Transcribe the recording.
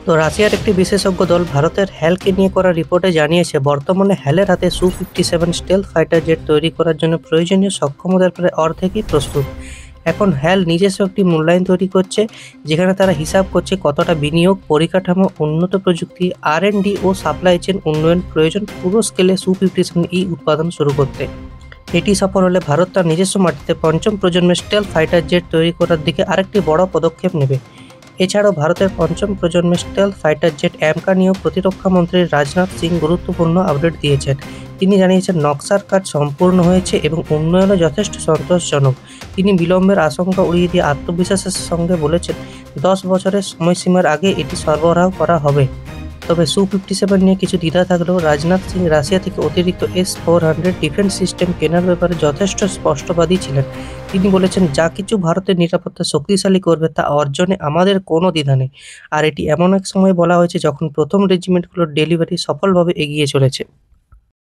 তো রাশিয়ার একটি বিশেষজ্ঞ দল ভারতের হ্যালকে নিয়ে করা রিপোর্টে জানিয়েছে বর্তমানে হ্যালের হাতে সু-57 স্টেলথ ফাইটার জেট তৈরি করার জন্য প্রয়োজনীয় সক্ষমতার প্রায় অর্ধেকই প্রস্তুত। এখন হ্যাল নিজস্ব একটি মূল্যায়ন তৈরি করছে, যেখানে তারা হিসাব করছে কতটা বিনিয়োগ, পরিকাঠামো, উন্নত প্রযুক্তি, আর&ডি ও সাপ্লাই চেন উন্নয়ন প্রয়োজন পুরো স্কেলে সু-57 উৎপাদন শুরু করতে। এটি সফল হলে ভারত তার নিজস্ব মাটিতে পঞ্চম প্রজন্মের স্টেলথ ফাইটার জেট তৈরি করার দিকে আরেকটি বড় পদক্ষেপ নেবে। এছাড়াও ভারতের পঞ্চম প্রজন্মের স্টেলথ ফাইটার জেট অ্যামকা নিয়েও প্রতিরক্ষা মন্ত্রী রাজনাথ সিং গুরুত্বপূর্ণ আপডেট দিয়েছেন। তিনি জানিয়েছেন নকশার কাজ সম্পূর্ণ হয়েছে এবং উন্নয়নও যথেষ্ট সন্তোষজনক। তিনি বিলম্বের আশঙ্কা উড়িয়ে দিয়ে আত্মবিশ্বাসের সঙ্গে বলেছেন 10 বছরের সময়সীমার আগে এটি সরবরাহ করা হবে। তবে সু-57 নিয়ে কিছু দ্বিধা থাকলেও রাজনাথ সিং রাশিয়া থেকে অতিরিক্ত S-400 ডিফেন্স সিস্টেম কেনার ব্যাপারে যথেষ্ট স্পষ্টবাদী ছিলেন। তিনি বলেছেন, যা কিছু ভারতের নিরাপত্তা শক্তিশালী করবে তা অর্জনে আমাদের কোনো দ্বিধা নেই। আর এটি এমন এক সময় বলা হয়েছে যখন প্রথম রেজিমেন্টগুলোর ডেলিভারি সফলভাবে এগিয়ে চলেছে।